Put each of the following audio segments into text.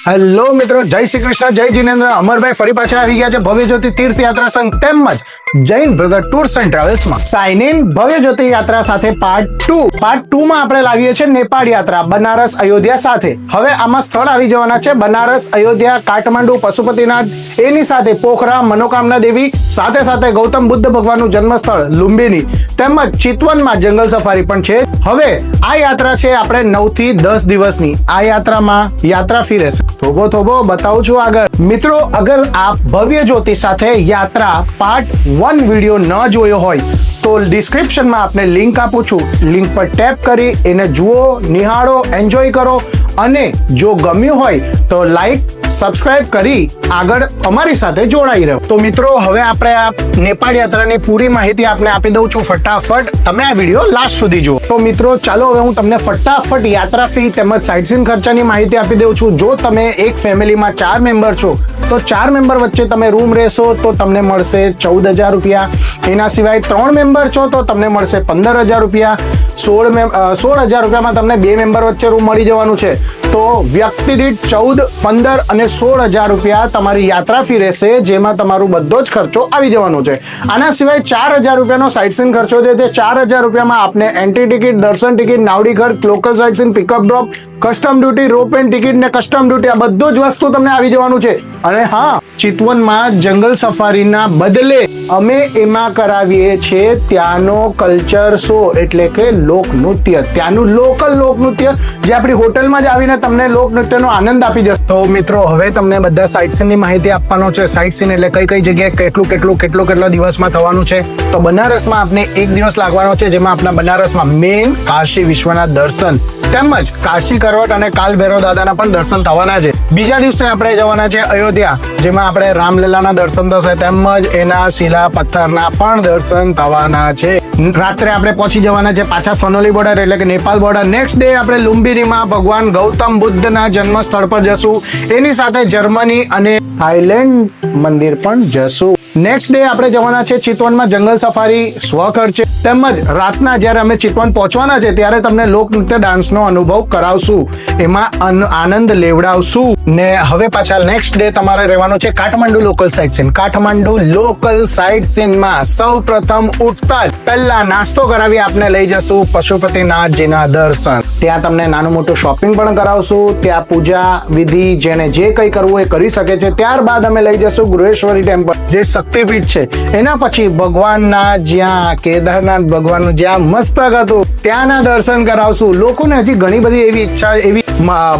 Hello મિત્રો, જય શ્રી કૃષ્ણ, જય જીનેન્દ્ર. અમરભાઈ ફરી પાછા આવી ગયા છે ભવ્ય જ્યોતિ તીર્થ યાત્રા સંઘ તેમજ જૈન બ્રધર ટૂર્સ એન્ડ ટ્રાવેલ્સમાં. સાઇન ઇન ભવ્ય જ્યોતિ યાત્રા સાથે પાર્ટ 2 માં આપણે લાવીએ છીએ નેપાળ યાત્રા બનારસ અયોધ્યા સાથે. હવે આમાં સ્થળ આવી જવાના છે બનારસ, અયોધ્યા, કાઠમાંડુ, પશુપતિનાથ, એની સાથે પોખરા, મનોકામના દેવી, સાથે સાથે ગૌતમ બુદ્ધ ભગવાનનું જન્મ સ્થળ લુંબિની તેમજ ચિતવનમાં જંગલ સફારી પણ છે. હવે આ યાત્રા છે આપણે 9 થી 10 દિવસની. આ યાત્રામાં યાત્રા ફી રહેશે. થોબો બતાવું છું આગળ. મિત્રો, અગર આપ ભવ્ય જ્યોતિ સાથે યાત્રા પાર્ટ 1 વિડીયો ન જોયો હોય તો ડિસ્ક્રિપ્શનમાં આપને લિંક આપું છું. લિંક પર ટેપ કરી એને જુઓ, નિહાળો, એન્જોય કરો અને જો ગમ્યું હોય તો લાઈક, સબસ્ક્રાઇબ કરી આગળ અમારી સાથે જોડાઈ રહ્યો. તો મિત્રો, હવે આપણે આ નેપાળ યાત્રાની પૂરી માહિતી આપને આપી દઉં છું ફટાફટ. તમે આ વિડીયો લાસ્ટ સુધી જુઓ. તો મિત્રો ચાલો, હવે હું તમને ફટાફટ યાત્રા ફી તેમજ સાઇટસીન ખર્ચાની માહિતી આપી દઉં છું. જો તમે એક ફેમિલીમાં 4 મેમ્બર છો તો 4 મેમ્બર વચ્ચે તમે રૂમ રહેશો તો તમને મળશે 14,000 રૂપિયા. એના સિવાય 3 મેમ્બર છો તો તમને મળશે 15,000 રૂપિયા. 16,000 રૂપિયામાં તમને 2 મેમ્બર વચ્ચે રૂમ મળી જવાનું છે. તો વ્યક્તિ દીઠ 14, 15 અને 16,000 રૂપિયા તમારી યાત્રા ફી રહેશે, જેમાં તમારું બધો જ ખર્ચો આવી જવાનો છે. આના સિવાય 4,000 રૂપિયાનો સાઇટસીન ખર્ચો છે. તે 4,000 રૂપિયામાં આપને એન્ટ્રી ટિકિટ, દર્શન ટિકિટ, નાવડી ખર્ચ, local sightseeing, pickup drop, custom duty, rope and ticket ને કસ્ટમ ડ્યુટી, આ બધું જ વસ્તુ તમને આવી જવાનું છે. અને હા, ચિતવનમાં જંગલ સફારીના બદલે અમે એમાં કરાવીએ છીએ ત્યાંનો કલ્ચર શો, એટલે કે લોકનૃત્ય. ત્યાંનું લોકલ લોકનૃત્ય જે આપણી હોટલમાં જ આવીને તમને લોકનૃત્યનો આનંદ આપી જશે. તો મિત્રો, હવે તમને બધા સાઇટસીનની માહિતી આપવાનો છે. સાઇટસીન એટલે કઈ જગ્યાએ કેટલો દિવસમાં થવાનું છે. તો બનારસમાં આપને 1 દિવસ લાગવાનો છે, જેમાં આપણા બનારસમાં મેન કાશી વિશ્વનાથ દર્શન તેમજ કાશી કરવટ અને કાલ ભૈરવ દાદાના પણ દર્શન થવાના છે. બીજા દિવસે આપણે જવાના છે અયોધ્યા, જેમાં આપણે રામલલાના દર્શન થશે તેમજ એના શિલા પથ્થરના પણ દર્શન થવાના છે. રાત્રે આપણે પહોંચી જવાના છે પાછા સનોલી બોર્ડર એટલે કે નેપાલ બોર્ડર. નેક્સ્ટ ડે આપણે લુંબિનીમાં ભગવાન ગૌતમ બુદ્ધના જન્મ સ્થળ પર જશું. એની સાથે જર્મની અને થાઈલેન્ડ મંદિર પણ જશું. નેક્સ્ટ ડે આપણે જવાના છે ચિતવનમાં જંગલ સફારી સ્વખર્ચે. તેમજ રાતના જ્યારે અમે ચિતવન પહોંચવાના છે ત્યારે તમને લોકનૃત્ય ડાન્સનો અનુભવ કરાવશું, એમાં આનંદ લેવડાવશું. ને હવે પાછા નેક્સ્ટ ડે તમારે રહેવાનું છે Kathmandu local sightseeing. Kathmandu local સાઇટ સીનમાં સૌ પ્રથમ ઉઠતા જ પહેલા નાસ્તો કરાવી આપને લઈ જશું પશુપતિનાથજીના દર્શન. ત્યાં તમને નાનું મોટું શોપિંગ પણ કરાવશું. ત્યાં પૂજા વિધિ જેને જે કંઈ કરવું એ કરી શકે છે. ત્યારબાદ અમે લઈ જશું ગૃહેશ્વરી ટેમ્પલ, જે શક્તિપીઠ છે. એના પછી ભગવાનના જ્યાં કેદારનાથ ભગવાનનું જ્યાં મસ્તક હતું ત્યાંના દર્શન કરાવશું. લોકોને હજી ઘણી બધી એવી ઈચ્છા, એવી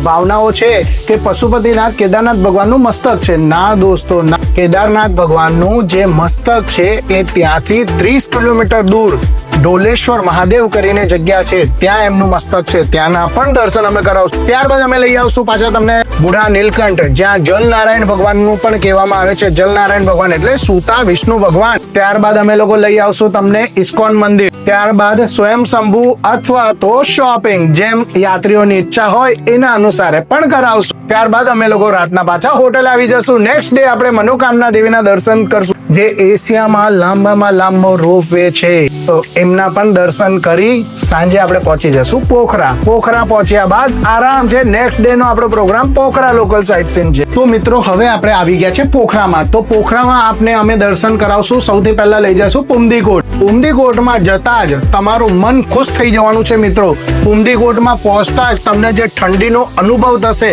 ભાવનાઓ છે કે પશુપતિનાથ કેદારનાથ ભગવાનનું મસ્તક છે. ના દોસ્તો, ના, કેદારનાથ ભગવાનનું જે મસ્તક છે એ ત્યાંથી 30 કિલોમીટર દૂર ઢોલેશ્વર મહાદેવ કરીને જગ્યા છે, ત્યાં એમનું મસ્તક છે. ત્યાંના પણ દર્શન અમે કરાવશું. ત્યારબાદ અમે લઈ આવશું પાછા તમને બુઢા નીલકંઠ, જ્યાં જલનારાયણ ભગવાનનું પણ કહેવામાં આવે છે. જલનારાયણ ભગવાન એટલે સૂતા વિષ્ણુ ભગવાન. ત્યારબાદ અમે લોકો લઈ આવશું તમને ઇસ્કોન મંદિર. ત્યારબાદ સ્વયંશંભુ અથવા તો શોપિંગ, જેમ યાત્રીઓની ઈચ્છા હોય એના અનુસારે પણ કરાવશું. ત્યારબાદ અમે લોકો રાતના પાછા હોટલ આવી જશું. નેક્સ્ટ ડે આપણે મનોકામના દેવીના દર્શન કરશું, જે એશિયામાં લાંબામાં લાંબો રોપવે છે. તો એમના પણ દર્શન કરી સાંજે આપણે પહોંચી જશું પોખરા. પોખરા પહોંચ્યા બાદ આરામ છે. નેક્સ્ટ ડે નો આપણો programme Pokhara local site scene છે. તો મિત્રો, હવે આપણે આવી ગયા છે પોખરામાં. તો પોખરામાં આપને અમે દર્શન કરાવશું. સૌથી પહેલા લઈ જશું પુમદીકોટ. પુમદીકોટમાં જતા જ તમારું મન ખુશ થઈ જવાનું છે મિત્રો. પુમદીકોટમાં પહોંચતા જ તમને જે ઠંડીનો અનુભવ થશે,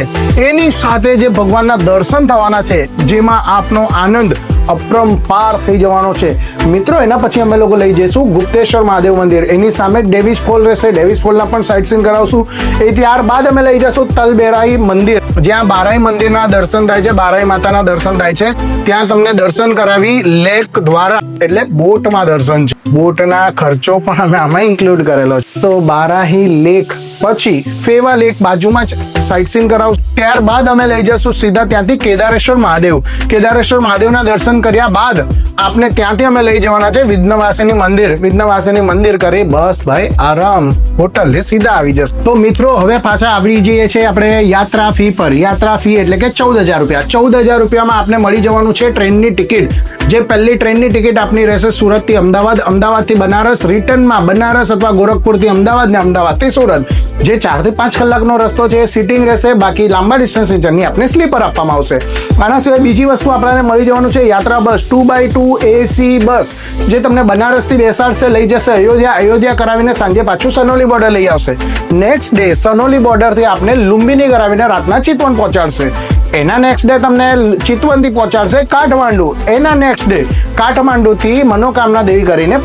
એની સાથે જે ભગવાનના દર્શન થવાના છે, જેમાં આપનો આનંદ અપરંપાર થઈ જવાનો છે મિત્રો. એના પછી અમે લોકો લઈ જઈશું ગુપ્તેશ્વર મહાદેવ મંદિર. એની સામે ડેવિસ ફોલ રહેશે. ડેવિસ ફોલના પણ સાઇટ સીન કરાવશું. એ ત્યારબાદ અમે લઈ જઈશું તલબેરાઈ મંદિર, જ્યાં બારાઈ મંદિરના દર્શન થાય છે, બારાઈ માતાના દર્શન થાય છે. ત્યાં તમને દર્શન કરાવી લેક દ્વારા એટલે બોટમાં દર્શન છે. બોટના ખર્ચો પણ અમે આમાં ઇન્ક્લુડ કરેલો છે. તો બારાહી લેક પછી ફેવા લેક બાજુમાં જ સાઇટ સીન કરાવશું. ત્યારબાદ અમે લઈ જશું સીધા ત્યાંથી કેદારેશ્વર મહાદેવ. કેદારેશ્વર મહાદેવના દર્શન કર્યા બાદ આપને ત્યાંથી અમે લઈ જવાના છે વિઘ્નવાસિની મંદિર. વિઘ્નવાસિની મંદિર કરી બસ ભાઈ આરામ હોટલે સીધા આવી જશે. તો મિત્રો, હવે પાછા આવી જઈએ છીએ આપણે યાત્રા ફી પર. યાત્રા ફી એટલે કે 14,000 રૂપિયા. 14,000 રૂપિયામાં આપને મળી જવાનું છે ટ્રેનની ટિકિટ. જે પહેલી ટ્રેનની ટિકિટ આપની રહેશે સુરત થી અમદાવાદ, અમદાવાદ થી બનારસ, રિટર્નમાં બનારસ અથવા ગોરખપુર થી અમદાવાદ ને અમદાવાદ થી સુરત. જે 4 થી 5 કલાકનો રસ્તો છે એ સિટિંગ રહેશે, બાકી લાંબા ડિસ્ટન્સની જર્ની આપણે સ્લીપર આપવામાં આવશે. આના સિવાય બીજી વસ્તુ આપણને મળી જવાનું છે યાત્રા બસ 2x2 AC બસ, જે તમને બનારસથી બેસાડશે, લઈ જશે અયોધ્યા કરાવીને સાંજે પાછું સનોલી બોર્ડર લઈ આવશે. નેક્સ્ટ ડે સનોલી બોર્ડરથી આપણે લુંબિની કરાવીને રાતના ચિતવન પહોંચાડશે. એના નેક્સ્ટ ડે તમને ચિતવનથી પહોંચાડશે કાઠમાંડુ. એના નેક્સ્ટ ડે કાઠમાંડુથી મનોકામના દેવી કરીને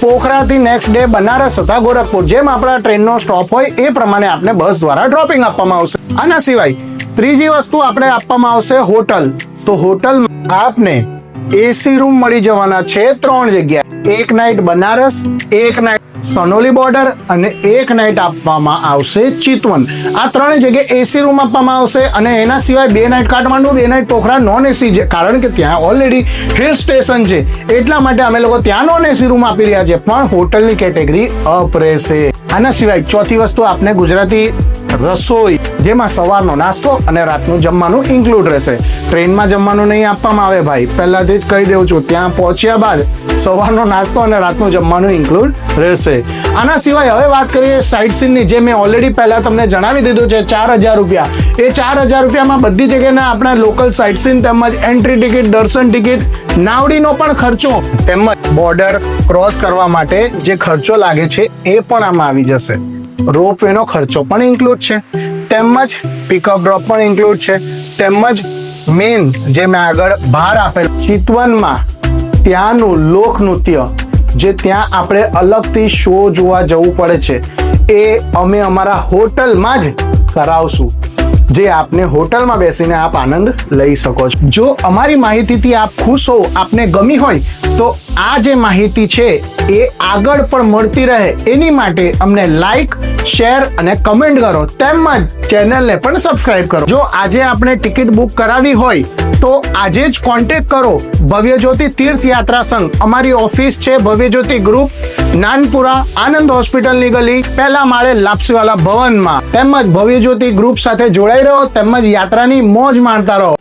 પોખરાથી નેક્સ્ટ ડે બનારસ અથવા ગોરખપુર, જેમ આપણા ટ્રેનનો સ્ટોપ હોય એ પ્રમાણે આપણે બસ દ્વારા ડ્રોપિંગ આપવામાં આવશે. આના સિવાય ત્રીજી વસ્તુ આપણે આપવામાં આવશે હોટલ. તો હોટલ આપને AC રૂમ મળી જવાના છે 3 જગ્યાએ. એક નાઇટ બનારસ, એક નાઇટ સનોલી બોર્ડર અને એક નાઇટ આપવામાં આવશે ચિતવન. આ 3 જગ્યાએ AC રૂમ આપવામાં આવશે અને એના સિવાય 2 night Kathmandu, 2 night Pokhara non AC છે, કારણ કે ત્યાં ઓલરેડી હિલ સ્ટેશન છે એટલા માટે અમે લોકો ત્યાં નોન AC રૂમ આપી રહ્યા છે, પણ હોટલની કેટેગરી અપ રહેશે. આના સિવાય ચોથી વસ્તુ આપને ગુજરાતી રસોઈ, જેમાં સવારનો નાસ્તો અને રાતનું જમવાનું ઇન્ક્લુડ રહેશે. ટ્રેનમાં જમવાનું નહીં આપવામાં આવે ભાઈ, પહેલાથી જ કહી દઉં છું. ત્યાં પહોંચ્યા બાદ સવારનો નાસ્તો અને રાતનું જમવાનું ઇન્ક્લુડ રહેશે. આના સિવાય હવે વાત કરીએ સાઇટ સીનની, જે મેં ઓલરેડી પહેલા તમને જણાવી દીધું છે 4000 રૂપિયા. એ 4000 રૂપિયામાં બધી જગ્યાના આપણા લોકલ સાઇટ સીન તેમજ એન્ટ્રી ટિકિટ, દર્શન ટિકિટ, નાવડીનો પણ ખર્ચો તેમજ બોર્ડર ક્રોસ કરવા માટે જે ખર્ચો લાગે છે એ પણ આમાં આવી જશે. રોપવેનો ખર્ચો પણ ઇન્ક્લુડ છે, તેમજ પિકઅપ ડ્રોપ પણ ઇન્ક્લુડ છે, તેમજ મેન જે મેં આગળ ભાર આપેલ ચિતવનમાં ત્યાંનું લોકનૃત્ય, જે ત્યાં આપણે અલગથી શો જોવા જવું પડે છે, એ અમે અમારા હોટલમાં જ કરાવશું, જે આપને હોટલમાં બેસીને આપ આનંદ લઈ શકો છો. જો અમારી માહિતીથી આપ ખુશ હો, આપને ગમી હોય, તો આ જે માહિતી છે એ આગળ પણ મળતી રહે એની માટે અમને લાઈક, શેર અને કમેન્ટ કરો, તેમજ ચેનલને પણ સબસ્ક્રાઇબ કરો. જો આજે આપણે ટિકિટ બુક કરાવી હોય તો આજે જ કોન્ટેક્ટ કરો ભવ્ય જ્યોતિ તીર્થ યાત્રા સંઘ. અમારી ઓફિસ છે ભવ્ય જ્યોતિ ગ્રુપ, નાનપુરા, આનંદ હોસ્પિટલની ગલી, પહેલા માળે લાપસીવાલા ભવનમાં. તેમજ ભવ્ય જ્યોતિ ગ્રુપ સાથે જોડાઈ રહો, તેમજ યાત્રાની મોજ માણતા રહો.